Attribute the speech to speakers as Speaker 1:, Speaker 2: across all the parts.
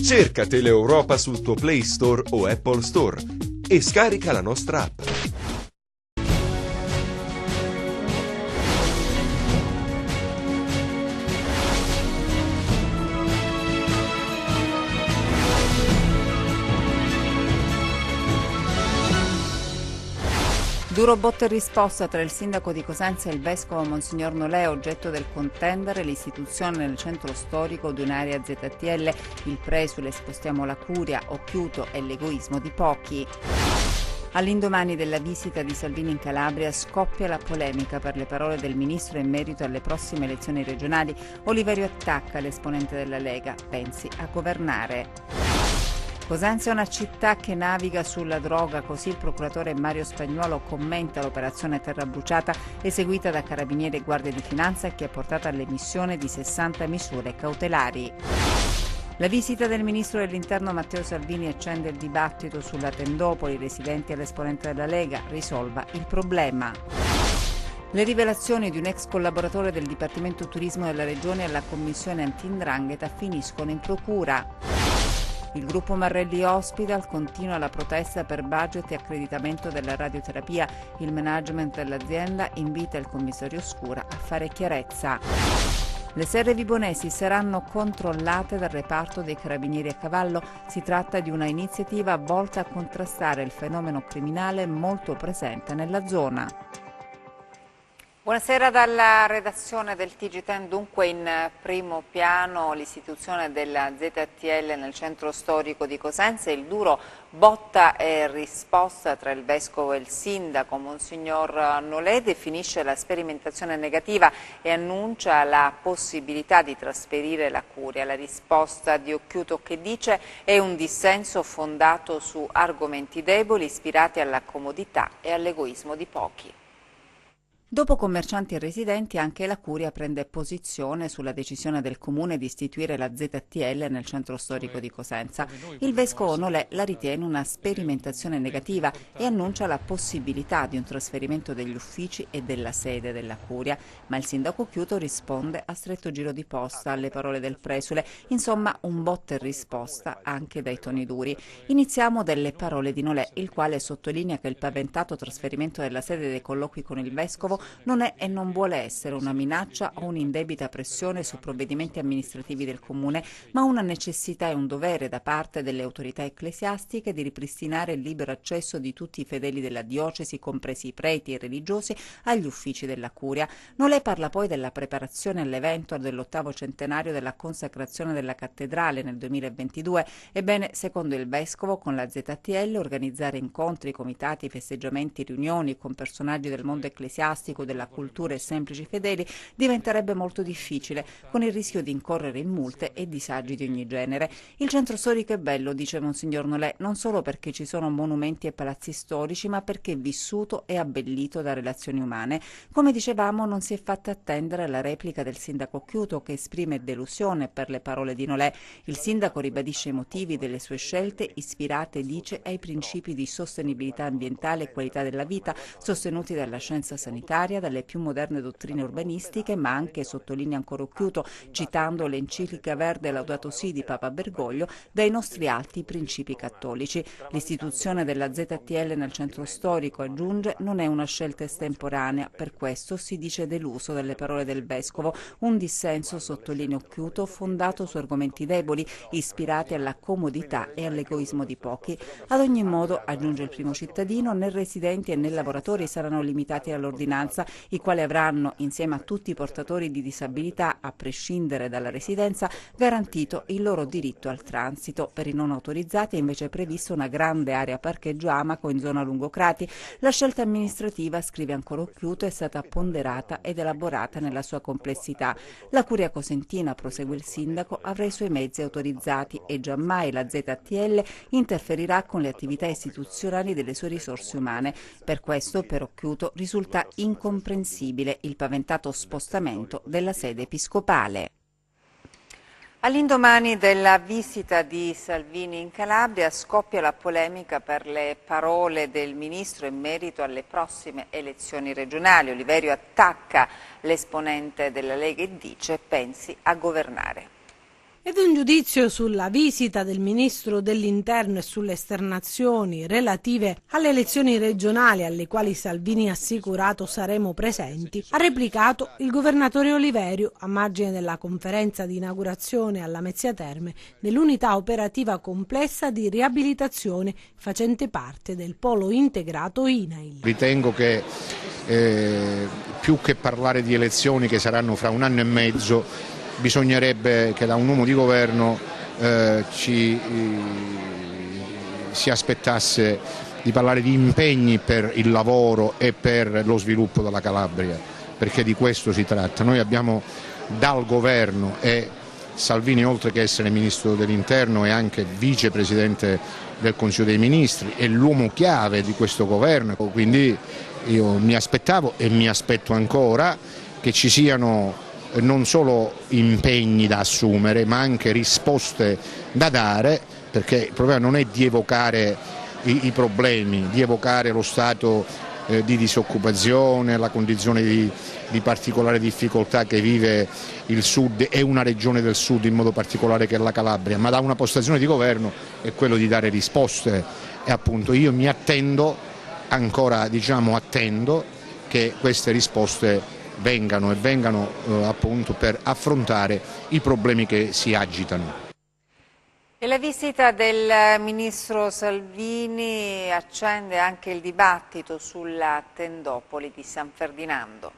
Speaker 1: Cerca Teleeuropa sul tuo Play Store o Apple Store e scarica la nostra app.
Speaker 2: Duro botta e risposta tra il sindaco di Cosenza e il vescovo Monsignor Nolè, oggetto del contendere l'istituzione nel centro storico di un'area ZTL, il presule spostiamo la curia, Occhiuto e l'egoismo di pochi. All'indomani della visita di Salvini in Calabria scoppia la polemica per le parole del ministro in merito alle prossime elezioni regionali. Oliverio attacca l'esponente della Lega, pensi a governare. Cosenza è una città che naviga sulla droga, così il procuratore Mario Spagnuolo commenta l'operazione Terra Bruciata eseguita da Carabinieri e Guardia di Finanza che ha portato all'emissione di 60 misure cautelari. La visita del ministro dell'Interno Matteo Salvini accende il dibattito sulla Tendopoli, i residenti all'esponente della Lega, risolva il problema. Le rivelazioni di un ex collaboratore del Dipartimento Turismo della Regione alla Commissione Anti-'Ndrangheta finiscono in procura. Il gruppo Marrelli Hospital continua la protesta per budget e accreditamento della radioterapia. Il management dell'azienda invita il commissario Scura a fare chiarezza. Le serre vibonesi saranno controllate dal reparto dei Carabinieri a cavallo. Si tratta di una iniziativa volta a contrastare il fenomeno criminale molto presente nella zona. Buonasera dalla redazione del TG10. Dunque in primo piano l'istituzione della ZTL nel centro storico di Cosenza, il duro botta e risposta tra il vescovo e il sindaco. Monsignor Nolè definisce la sperimentazione negativa e annuncia la possibilità di trasferire la curia. La risposta di Occhiuto che dice è un dissenso fondato su argomenti deboli ispirati alla comodità e all'egoismo di pochi. Dopo commercianti e residenti, anche la Curia prende posizione sulla decisione del Comune di istituire la ZTL nel centro storico di Cosenza. Il vescovo Nolè la ritiene una sperimentazione negativa e annuncia la possibilità di un trasferimento degli uffici e della sede della Curia, ma il sindaco Occhiuto risponde a stretto giro di posta alle parole del presule. Insomma, un botta e risposta anche dai toni duri. Iniziamo dalle parole di Nolè, il quale sottolinea che il paventato trasferimento della sede dei colloqui con il vescovo non è e non vuole essere una minaccia o un'indebita pressione su provvedimenti amministrativi del Comune, ma una necessità e un dovere da parte delle autorità ecclesiastiche di ripristinare il libero accesso di tutti i fedeli della diocesi, compresi i preti e i religiosi, agli uffici della Curia. Nolè parla poi della preparazione all'evento dell'8° centenario della consacrazione della cattedrale nel 2022. Ebbene, secondo il vescovo, con la ZTL organizzare incontri, comitati, festeggiamenti, riunioni con personaggi del mondo ecclesiastico, della cultura e semplici fedeli diventerebbe molto difficile, con il rischio di incorrere in multe e disagi di ogni genere. Il centro storico è bello, dice Monsignor Nolè, non solo perché ci sono monumenti e palazzi storici, ma perché è vissuto e abbellito da relazioni umane. Come dicevamo, non si è fatta attendere la replica del sindaco Occhiuto, che esprime delusione per le parole di Nolè. Il sindaco ribadisce i motivi delle sue scelte, ispirate, dice, ai principi di sostenibilità ambientale e qualità della vita, sostenuti dalla scienza sanitaria, dalle più moderne dottrine urbanistiche, ma anche, sottolinea ancora Occhiuto, citando l'enciclica Verde Laudato Si di Papa Bergoglio, dai nostri alti principi cattolici. L'istituzione della ZTL nel centro storico, aggiunge, non è una scelta estemporanea, per questo si dice deluso dalle parole del vescovo, un dissenso, sottolinea Occhiuto, fondato su argomenti deboli, ispirati alla comodità e all'egoismo di pochi. Ad ogni modo, aggiunge il primo cittadino, né residenti né lavoratori saranno limitati all'ordinanza, i quali avranno, insieme a tutti i portatori di disabilità, a prescindere dalla residenza, garantito il loro diritto al transito. Per i non autorizzati è invece prevista una grande area parcheggio Amaco in zona Lungocrati. La scelta amministrativa, scrive ancora Occhiuto, è stata ponderata ed elaborata nella sua complessità. La Curia Cosentina, prosegue il sindaco, avrà i suoi mezzi autorizzati e giammai la ZTL interferirà con le attività istituzionali delle sue risorse umane. Per questo, per Occhiuto, risulta incomprensibile il paventato spostamento della sede episcopale. All'indomani della visita di Salvini in Calabria scoppia la polemica per le parole del ministro in merito alle prossime elezioni regionali. Oliverio attacca l'esponente della Lega e dice pensi a governare.
Speaker 3: Ed un giudizio sulla visita del Ministro dell'Interno e sulle esternazioni relative alle elezioni regionali alle quali Salvini ha assicurato saremo presenti, ha replicato il governatore Oliverio a margine della conferenza di inaugurazione alla Mezzia Terme dell'unità operativa complessa di riabilitazione facente parte del polo integrato INAIL.
Speaker 4: Ritengo che più che parlare di elezioni che saranno fra un anno e mezzo, bisognerebbe che da un uomo di governo si aspettasse di parlare di impegni per il lavoro e per lo sviluppo della Calabria, perché di questo si tratta. Noi abbiamo dal governo, e Salvini oltre che essere Ministro dell'Interno è anche Vicepresidente del Consiglio dei Ministri, è l'uomo chiave di questo governo, quindi io mi aspettavo e mi aspetto ancora che ci siano non solo impegni da assumere ma anche risposte da dare, perché il problema non è di evocare i problemi, di evocare lo stato di disoccupazione, la condizione di particolare difficoltà che vive il Sud e una regione del Sud in modo particolare che è la Calabria, ma da una postazione di governo è quello di dare risposte e appunto io mi attendo, ancora attendo che queste risposte vengano appunto per affrontare i problemi che si agitano.
Speaker 2: E la visita del Ministro Salvini accende anche il dibattito sulla tendopoli di San Ferdinando.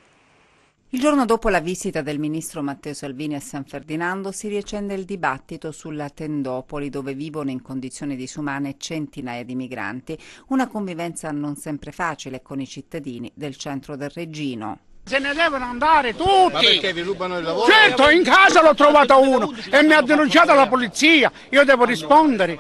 Speaker 2: Il giorno dopo la visita del Ministro Matteo Salvini a San Ferdinando si riaccende il dibattito sulla tendopoli dove vivono in condizioni disumane centinaia di migranti, una convivenza non sempre facile con i cittadini del centro del Reggino.
Speaker 5: Se ne devono andare tutti!
Speaker 6: Ma perché vi rubano il lavoro?
Speaker 5: Certo, in casa l'ho trovato uno e mi ha denunciato la polizia, io devo rispondere.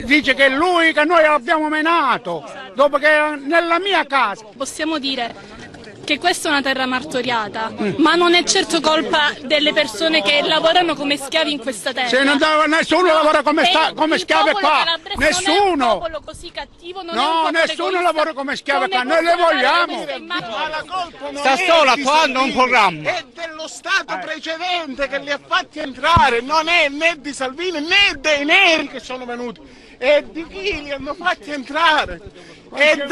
Speaker 5: Dice che è lui che noi l'abbiamo menato, dopo che era nella mia casa.
Speaker 7: Possiamo dire che questa è una terra martoriata, ma non è certo colpa delle persone che lavorano come schiavi in questa terra.
Speaker 5: Se nessuno lavora come schiave qua, nessuno!
Speaker 7: Non è un popolo così cattivo, non è un
Speaker 5: No,
Speaker 7: popolo
Speaker 5: nessuno
Speaker 7: egoista.
Speaker 5: lavora come schiave qua, noi le vogliamo!
Speaker 6: Ma la colpa non
Speaker 5: Sta
Speaker 6: è
Speaker 5: sola
Speaker 6: di
Speaker 5: qua, non un programma.
Speaker 6: È dello Stato precedente che li ha fatti entrare, non è né di Salvini né dei neri che sono venuti, è di chi li hanno fatti entrare. E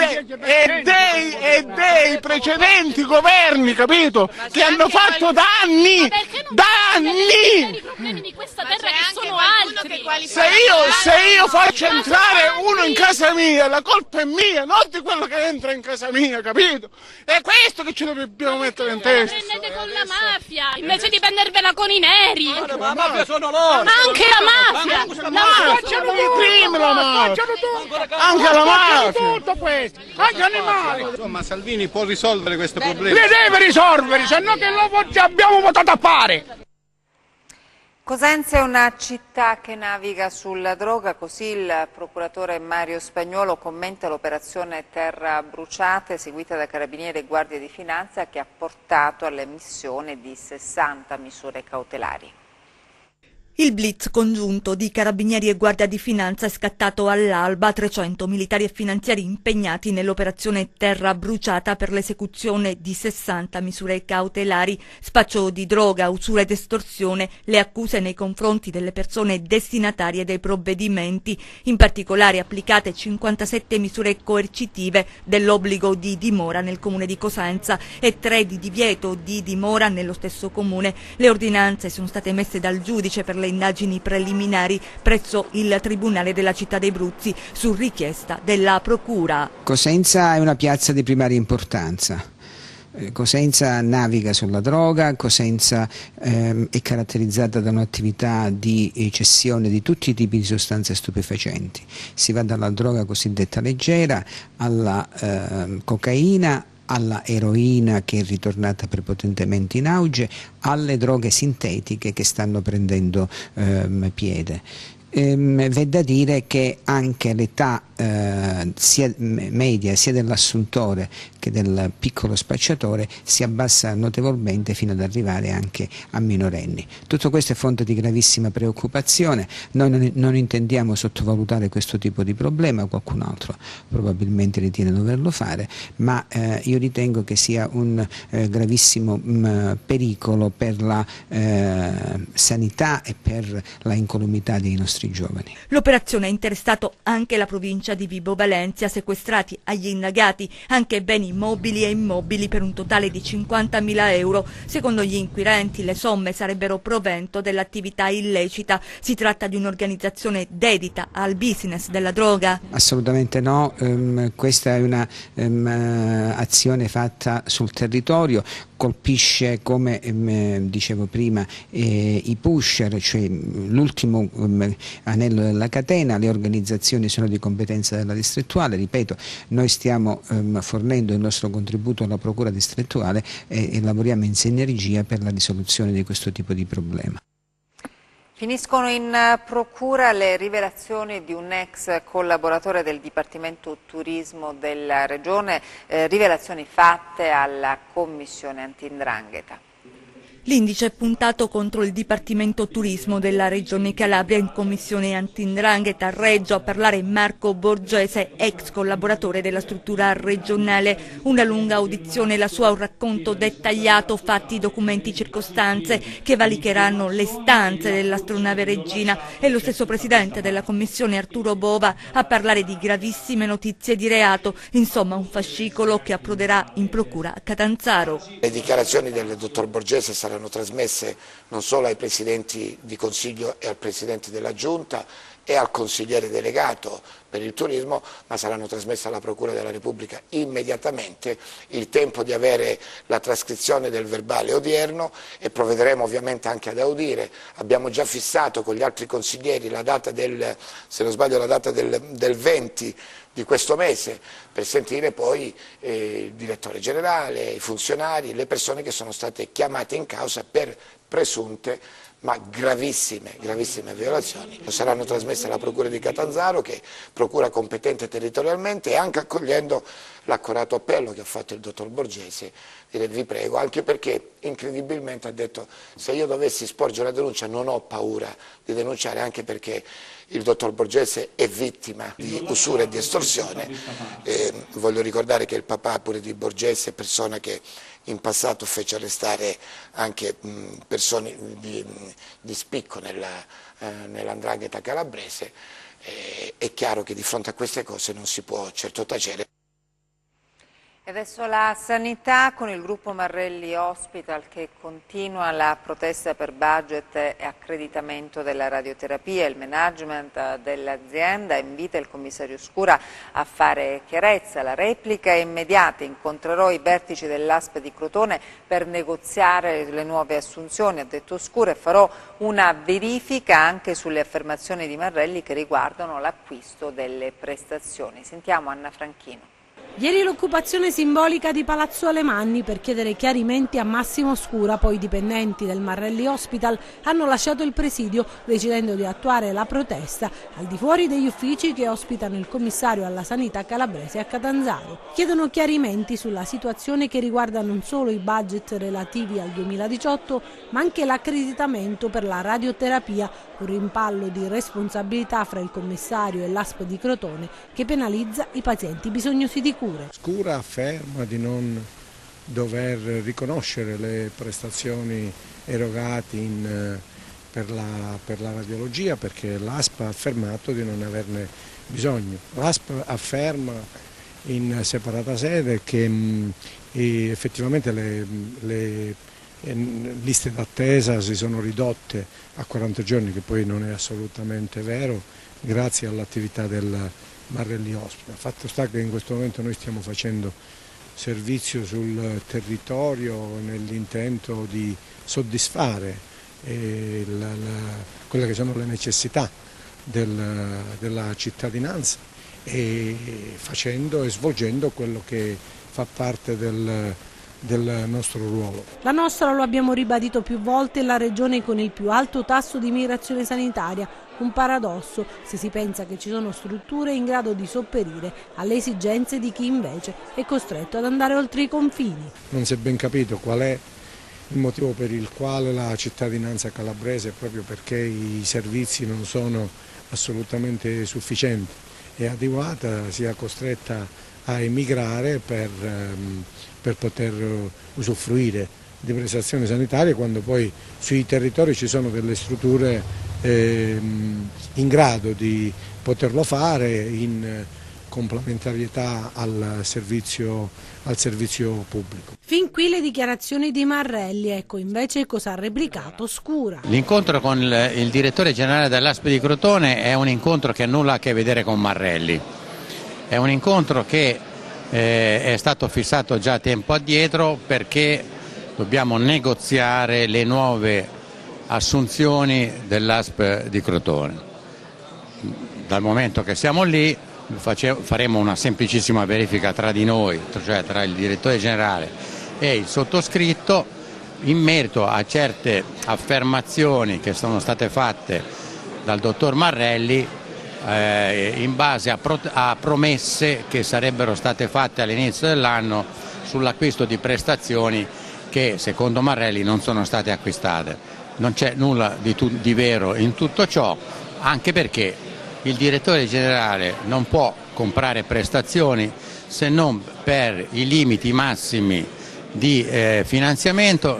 Speaker 6: dei precedenti governi, capito? Che hanno fatto danni!
Speaker 7: I problemi di questa terra che sono altri.
Speaker 6: Se io faccio entrare uno in casa mia, la colpa è mia, non di quello che entra in casa mia, capito? È questo che ci dobbiamo mettere in testa.
Speaker 7: Prendete con la mafia, invece di prendervela con i neri.
Speaker 6: Ma la mafia sono loro!
Speaker 7: Ma anche la mafia!
Speaker 6: Facciano i primi la mafia! Anche la mafia!
Speaker 5: Questo, anche animali.
Speaker 6: Insomma, Salvini può risolvere questo problema?
Speaker 5: Le deve risolvere, se no che lo abbiamo votato a fare.
Speaker 2: Cosenza è una città che naviga sulla droga, così il procuratore Mario Spagnuolo commenta l'operazione Terra Bruciata eseguita da Carabinieri e Guardia di Finanza che ha portato all'emissione di 60 misure cautelari.
Speaker 8: Il blitz congiunto di Carabinieri e Guardia di Finanza è scattato all'alba, 300 militari e finanziari impegnati nell'operazione Terra Bruciata per l'esecuzione di 60 misure cautelari, spaccio di droga, usura ed estorsione, le accuse nei confronti delle persone destinatarie dei provvedimenti, in particolare applicate 57 misure coercitive dell'obbligo di dimora nel comune di Cosenza e 3 di divieto di dimora nello stesso comune. Le ordinanze sono state emesse dal giudice per le indagini preliminari presso il Tribunale della Città dei Bruzzi su richiesta della Procura.
Speaker 9: Cosenza è una piazza di primaria importanza. Cosenza naviga sulla droga, Cosenza è caratterizzata da un'attività di cessione di tutti i tipi di sostanze stupefacenti. Si va dalla droga cosiddetta leggera alla cocaina, alla eroina che è ritornata prepotentemente in auge, alle droghe sintetiche che stanno prendendo piede. V'è da dire che anche l'età sia media sia dell'assuntore che del piccolo spacciatore si abbassa notevolmente fino ad arrivare anche a minorenni. Tutto questo è fonte di gravissima preoccupazione. Noi non intendiamo sottovalutare questo tipo di problema, qualcun altro probabilmente ritiene doverlo fare, ma io ritengo che sia un gravissimo pericolo per la sanità e per la incolumità dei nostri giovani.
Speaker 8: L'operazione ha interessato anche la provincia di Vibo Valentia, sequestrati agli indagati anche beni mobili e immobili per un totale di 50.000 euro. Secondo gli inquirenti le somme sarebbero provento dell'attività illecita. Si tratta di un'organizzazione dedita al business della droga?
Speaker 9: Assolutamente no, questa è una azione fatta sul territorio, colpisce, come dicevo prima, i pusher, cioè l'ultimo anello della catena. Le organizzazioni sono di competenza della distrettuale, ripeto, noi stiamo fornendo il nostro contributo alla procura distrettuale e lavoriamo in sinergia per la risoluzione di questo tipo di problema.
Speaker 2: Finiscono in procura le rivelazioni di un ex collaboratore del Dipartimento Turismo della Regione, rivelazioni fatte alla Commissione Anti-'Ndrangheta.
Speaker 8: L'indice è puntato contro il Dipartimento Turismo della Regione Calabria in Commissione Anti-'Ndrangheta a Reggio. A parlare Marco Borgese, ex collaboratore della struttura regionale. Una lunga audizione, la sua un racconto dettagliato, fatti, documenti, circostanze che valicheranno le stanze dell'astronave Regina. E lo stesso presidente della Commissione, Arturo Bova, a parlare di gravissime notizie di reato. Insomma, un fascicolo che approderà in procura a Catanzaro.
Speaker 10: Le dichiarazioni del dottor Borgese saranno trasmesse non solo ai presidenti di Consiglio e al Presidente della Giunta e al consigliere delegato per il turismo, ma saranno trasmesse alla Procura della Repubblica immediatamente, il tempo di avere la trascrizione del verbale odierno, e provvederemo ovviamente anche ad audire. Abbiamo già fissato con gli altri consiglieri la data se non sbaglio, la data del 20 di questo mese, per sentire poi il direttore generale, i funzionari, le persone che sono state chiamate in causa per presunte ma gravissime violazioni. Saranno trasmesse alla Procura di Catanzaro, che procura competente territorialmente, e anche accogliendo l'accorato appello che ha fatto il dottor Borgese, dire vi prego, anche perché incredibilmente ha detto: se io dovessi sporgere una denuncia non ho paura di denunciare, anche perché il dottor Borgese è vittima di usura e di estorsione. Voglio ricordare che il papà pure di Borgese è persona che in passato fece arrestare anche persone di spicco nell''Ndrangheta calabrese. È chiaro che di fronte a queste cose non si può certo tacere.
Speaker 2: E adesso la sanità, con il gruppo Marrelli Hospital che continua la protesta per budget e accreditamento della radioterapia. Il management dell'azienda invita il commissario Scura a fare chiarezza. La replica è immediata: incontrerò i vertici dell'ASP di Crotone per negoziare le nuove assunzioni, ha detto Scura, e farò una verifica anche sulle affermazioni di Marrelli che riguardano l'acquisto delle prestazioni. Sentiamo Anna Franchino.
Speaker 3: Ieri l'occupazione simbolica di Palazzo Alemanni per chiedere chiarimenti a Massimo Scura, poi i dipendenti del Marrelli Hospital hanno lasciato il presidio decidendo di attuare la protesta al di fuori degli uffici che ospitano il commissario alla sanità calabrese a Catanzaro. Chiedono chiarimenti sulla situazione che riguarda non solo i budget relativi al 2018 ma anche l'accreditamento per la radioterapia, un rimpallo di responsabilità fra il commissario e l'ASP di Crotone che penalizza i pazienti bisognosi di cura.
Speaker 11: Scura afferma di non dover riconoscere le prestazioni erogate per la radiologia perché l'ASP ha affermato di non averne bisogno. L'ASP afferma in separata sede che effettivamente le liste d'attesa si sono ridotte a 40 giorni, che poi non è assolutamente vero, grazie all'attività del Marrelli Hospital. Fatto sta che in questo momento noi stiamo facendo servizio sul territorio nell'intento di soddisfare quelle che sono le necessità della cittadinanza, e facendo e svolgendo quello che fa parte del del nostro ruolo.
Speaker 3: La nostra, lo abbiamo ribadito più volte, è la regione con il più alto tasso di migrazione sanitaria. Un paradosso se si pensa che ci sono strutture in grado di sopperire alle esigenze di chi invece è costretto ad andare oltre i confini.
Speaker 11: Non si è ben capito qual è il motivo per il quale la cittadinanza calabrese, proprio perché i servizi non sono assolutamente sufficienti e adeguata, sia costretta a emigrare per poter usufruire di prestazioni sanitarie, quando poi sui territori ci sono delle strutture in grado di poterlo fare in complementarietà al servizio pubblico.
Speaker 3: Fin qui le dichiarazioni di Marrelli, ecco invece cosa ha replicato Scura.
Speaker 12: L'incontro con il direttore generale dell'ASP di Crotone è un incontro che nulla ha a che vedere con Marrelli, è un incontro che è stato fissato già tempo addietro perché dobbiamo negoziare le nuove assunzioni dell'ASP di Crotone. Dal momento che siamo lì faremo una semplicissima verifica tra di noi, cioè tra il direttore generale e il sottoscritto, in merito a certe affermazioni che sono state fatte dal dottor Marrelli in base a promesse che sarebbero state fatte all'inizio dell'anno sull'acquisto di prestazioni che secondo Marrelli non sono state acquistate. Non c'è nulla di vero in tutto ciò, anche perché il direttore generale non può comprare prestazioni se non per i limiti massimi di finanziamento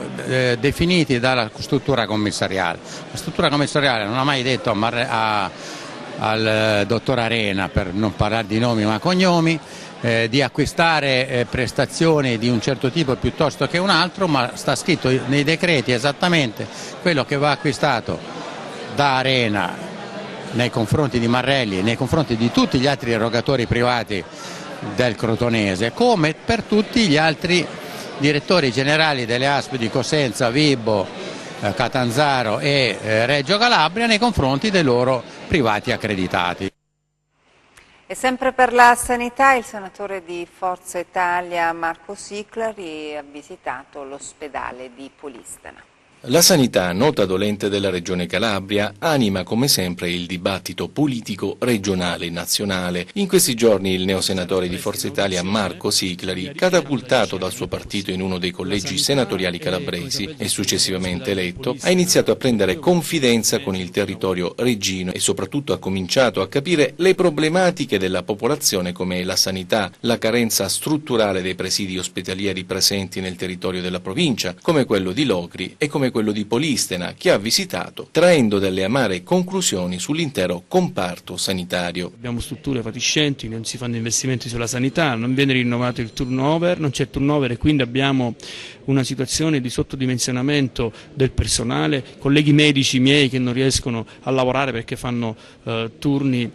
Speaker 12: definiti dalla struttura commissariale. La struttura commissariale non ha mai detto al dottor Arena, per non parlare di nomi ma cognomi, di acquistare prestazioni di un certo tipo piuttosto che un altro, ma sta scritto nei decreti esattamente quello che va acquistato da Arena nei confronti di Marrelli e nei confronti di tutti gli altri erogatori privati del Crotonese, come per tutti gli altri direttori generali delle ASP di Cosenza, Vibo, Catanzaro e Reggio Calabria nei confronti dei loro privati accreditati.
Speaker 2: E sempre per la sanità, il senatore di Forza Italia Marco Siclari ha visitato l'ospedale di Polistena.
Speaker 13: La sanità, nota dolente della Regione Calabria, anima come sempre il dibattito politico regionale e nazionale. In questi giorni il neosenatore di Forza Italia Marco Siclari, catapultato dal suo partito in uno dei collegi senatoriali calabresi e successivamente eletto, ha iniziato a prendere confidenza con il territorio reggino e soprattutto ha cominciato a capire le problematiche della popolazione come la sanità, la carenza strutturale dei presidi ospedalieri presenti nel territorio della provincia, come quello di Locri e come quello di Polistena, che ha visitato, traendo delle amare conclusioni sull'intero comparto sanitario.
Speaker 14: Abbiamo strutture fatiscenti, non si fanno investimenti sulla sanità, non viene rinnovato il turnover, non c'è turnover e quindi abbiamo una situazione di sottodimensionamento del personale, colleghi medici miei che non riescono a lavorare perché fanno turni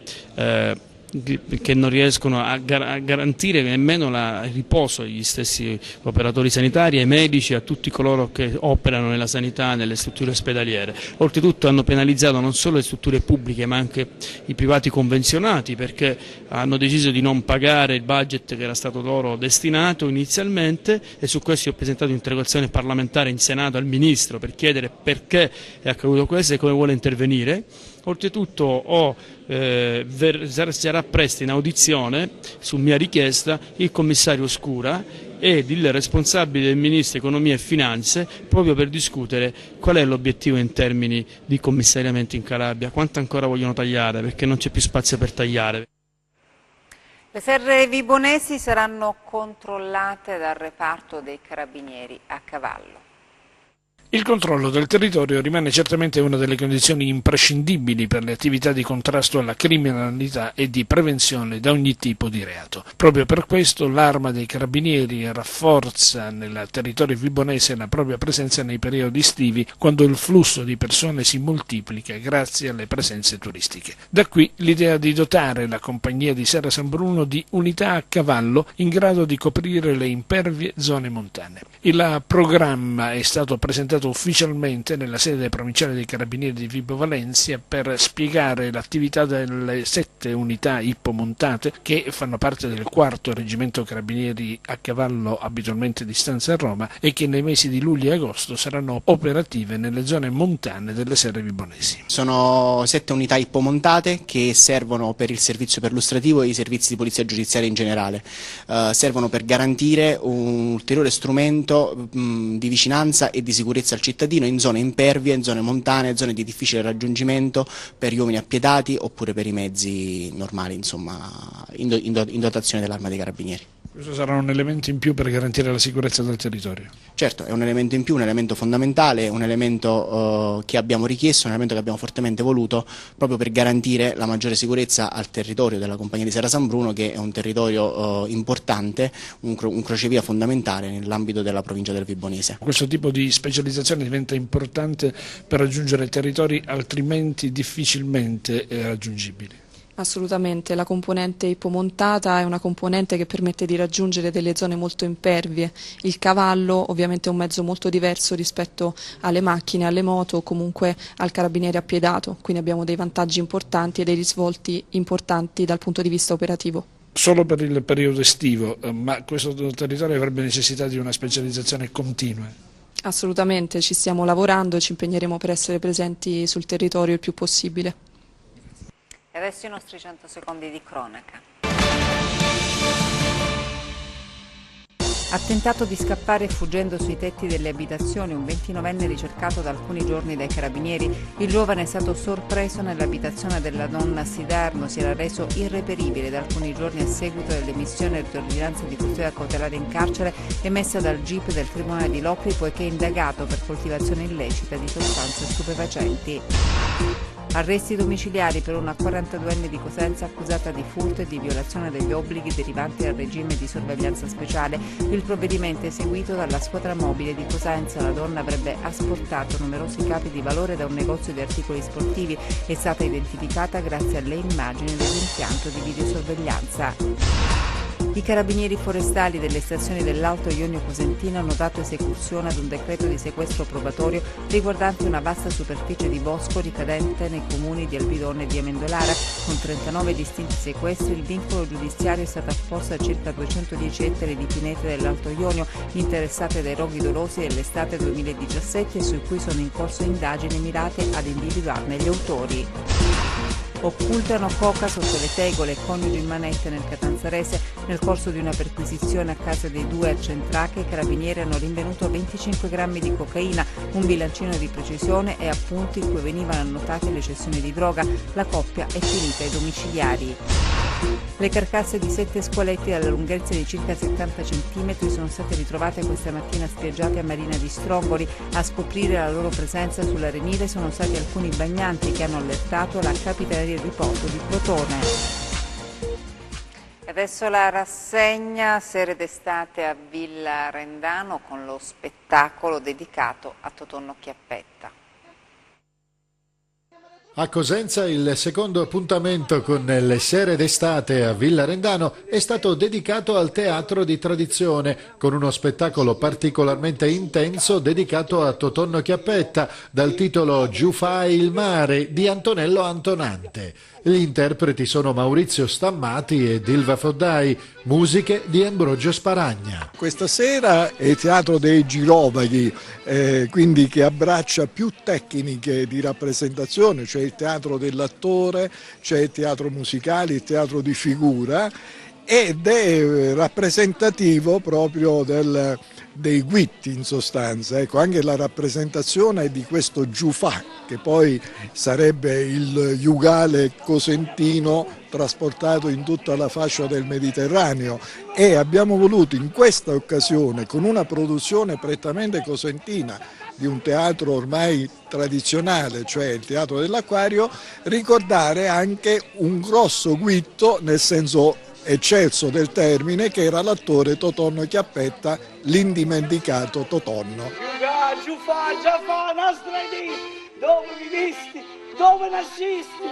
Speaker 14: che non riescono a garantire nemmeno il riposo agli stessi operatori sanitari, ai medici, a tutti coloro che operano nella sanità, nelle strutture ospedaliere. Oltretutto hanno penalizzato non solo le strutture pubbliche ma anche i privati convenzionati, perché hanno deciso di non pagare il budget che era stato loro destinato inizialmente, e su questo ho presentato un'interrogazione parlamentare in Senato al Ministro per chiedere perché è accaduto questo e come vuole intervenire. Oltretutto sarà presto in audizione, su mia richiesta, il commissario Scura ed il responsabile del Ministro Economia e Finanze, proprio per discutere qual è l'obiettivo in termini di commissariamento in Calabria, quanto ancora vogliono tagliare, perché non c'è più spazio per tagliare.
Speaker 2: Le serre vibonesi saranno controllate dal reparto dei Carabinieri a cavallo.
Speaker 15: Il controllo del territorio rimane certamente una delle condizioni imprescindibili per le attività di contrasto alla criminalità e di prevenzione da ogni tipo di reato. Proprio per questo l'Arma dei Carabinieri rafforza nel territorio vibonese la propria presenza nei periodi estivi, quando il flusso di persone si moltiplica grazie alle presenze turistiche. Da qui l'idea di dotare la compagnia di Serra San Bruno di unità a cavallo in grado di coprire le impervie zone montane. Il programma è stato presentato presentato ufficialmente nella sede provinciale dei Carabinieri di Vibo Valentia per spiegare l'attività delle 7 unità ippomontate che fanno parte del 4º reggimento Carabinieri a cavallo abitualmente di stanza a Roma e che nei mesi di luglio e agosto saranno operative nelle zone montane delle serre vibonesi.
Speaker 16: Sono 7 unità ippomontate che servono per il servizio perlustrativo e i servizi di polizia giudiziaria in generale. Servono per garantire un ulteriore strumento di vicinanza e di sicurezza al cittadino in zone impervie, in zone montane, zone di difficile raggiungimento per gli uomini appiedati oppure per i mezzi normali, insomma, in dotazione dell'Arma dei Carabinieri.
Speaker 15: Questo sarà un elemento in più per garantire la sicurezza del territorio?
Speaker 16: Certo, è un elemento in più, un elemento fondamentale, un elemento che abbiamo richiesto, un elemento che abbiamo fortemente voluto proprio per garantire la maggiore sicurezza al territorio della Compagnia di Serra San Bruno, che è un territorio importante, un crocevia fondamentale nell'ambito della provincia del Vibonese.
Speaker 15: Questo tipo di specializzazione diventa importante per raggiungere territori altrimenti difficilmente raggiungibili.
Speaker 17: Assolutamente, la componente ippomontata è una componente che permette di raggiungere delle zone molto impervie. Il cavallo ovviamente è un mezzo molto diverso rispetto alle macchine, alle moto o comunque al carabiniere appiedato, quindi abbiamo dei vantaggi importanti e dei risvolti importanti dal punto di vista operativo.
Speaker 15: Solo per il periodo estivo, ma questo territorio avrebbe necessità di una specializzazione continua?
Speaker 17: Assolutamente, ci stiamo lavorando e ci impegneremo per essere presenti sul territorio il più possibile.
Speaker 2: E adesso i nostri 100 secondi di cronaca. Ha tentato di scappare fuggendo sui tetti delle abitazioni un 29enne ricercato da alcuni giorni dai carabinieri. Il giovane è stato sorpreso nell'abitazione della donna a Siderno, si era reso irreperibile da alcuni giorni a seguito dell'emissione di ordinanza di custodia cautelare in carcere emessa dal GIP del Tribunale di Locri, poiché indagato per coltivazione illecita di sostanze stupefacenti. Arresti domiciliari per una 42enne di Cosenza accusata di furto e di violazione degli obblighi derivanti dal regime di sorveglianza speciale. Il provvedimento è eseguito dalla squadra mobile di Cosenza. La donna avrebbe asportato numerosi capi di valore da un negozio di articoli sportivi. È stata identificata grazie alle immagini dell'impianto di videosorveglianza. I carabinieri forestali delle stazioni dell'Alto Ionio Cosentino hanno dato esecuzione ad un decreto di sequestro probatorio riguardante una vasta superficie di bosco ricadente nei comuni di Albidone e di Amendolara. Con 39 distinti sequestri, il vincolo giudiziario è stato apposto a circa 210 ettari di pinete dell'Alto Ionio interessate dai roghi dolosi dell'estate 2017 e su cui sono in corso indagini mirate ad individuarne gli autori. Occultano coca sotto le tegole, coniugi in manette nel Catanzarese. Nel corso di una perquisizione a casa dei due a Centrache, i carabinieri hanno rinvenuto 25 grammi di cocaina, un bilancino di precisione e appunti in cui venivano annotate le cessioni di droga. La coppia è finita ai domiciliari. Le carcasse di 7 squaletti dalla lunghezza di circa 70 cm sono state ritrovate questa mattina spiaggiate a Marina di Strongoli. A scoprire la loro presenza sull'arenile sono stati alcuni bagnanti che hanno allertato la Capitaneria di Porto di Crotone. Adesso la rassegna Sere d'estate a Villa Rendano con lo spettacolo dedicato a Totonno Chiappetta.
Speaker 18: A Cosenza il secondo appuntamento con le Sere d'estate a Villa Rendano è stato dedicato al teatro di tradizione, con uno spettacolo particolarmente intenso dedicato a Totonno Chiappetta, dal titolo Giù fai il mare di Antonello Antonante. Gli interpreti sono Maurizio Stammati e Dilva Foddai, musiche di Ambrogio Sparagna.
Speaker 19: Questa sera è il teatro dei girovaghi, quindi che abbraccia più tecniche di rappresentazione, cioè il teatro dell'attore, c'è il teatro musicale, il teatro di figura, ed è rappresentativo proprio dei guitti in sostanza. Ecco, anche la rappresentazione di questo giufà, che poi sarebbe il jugale cosentino trasportato in tutta la fascia del Mediterraneo, e abbiamo voluto in questa occasione, con una produzione prettamente cosentina di un teatro ormai tradizionale, cioè il Teatro dell'Acquario, ricordare anche un grosso guitto, nel senso eccelso del termine, che era l'attore Totonno Chiappetta, l'indimenticato Totonno.
Speaker 20: Giufà, dove vivisti, dove nascisti?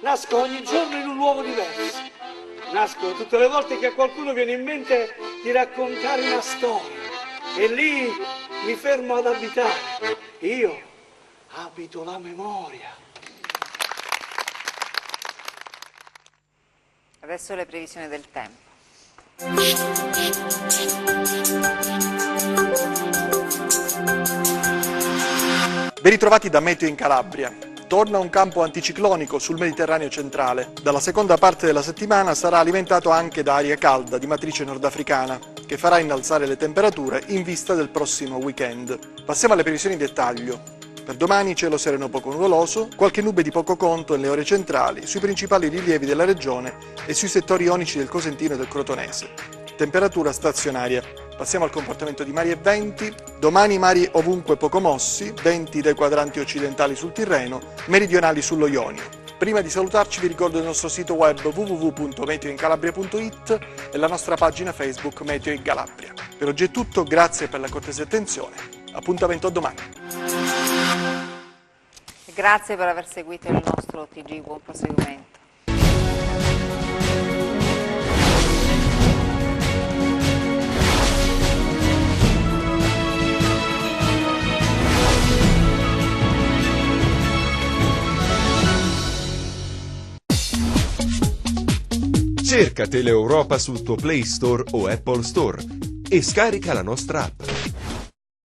Speaker 20: Nasco ogni giorno in un luogo diverso. Nasco tutte le volte che a qualcuno viene in mente di raccontare una storia. E lì mi fermo ad abitare. Io abito la memoria.
Speaker 2: Adesso le previsioni del tempo.
Speaker 21: Ben ritrovati da Meteo in Calabria. Torna un campo anticiclonico sul Mediterraneo centrale. Dalla seconda parte della settimana sarà alimentato anche da aria calda di matrice nordafricana, che farà innalzare le temperature in vista del prossimo weekend. Passiamo alle previsioni in dettaglio. Per domani cielo sereno poco nuvoloso, qualche nube di poco conto nelle ore centrali, sui principali rilievi della regione e sui settori ionici del Cosentino e del Crotonese. Temperatura stazionaria. Passiamo al comportamento di mari e venti. Domani mari ovunque poco mossi, venti dai quadranti occidentali sul Tirreno, meridionali sullo Ionio. Prima di salutarci vi ricordo il nostro sito web www.meteoincalabria.it e la nostra pagina Facebook Meteo in Calabria. Per oggi è tutto, grazie per la cortese attenzione. Appuntamento a domani.
Speaker 2: Grazie per aver seguito il nostro TG, buon proseguimento.
Speaker 1: Cerca Teleeuropa sul tuo Play Store o Apple Store e scarica la nostra app.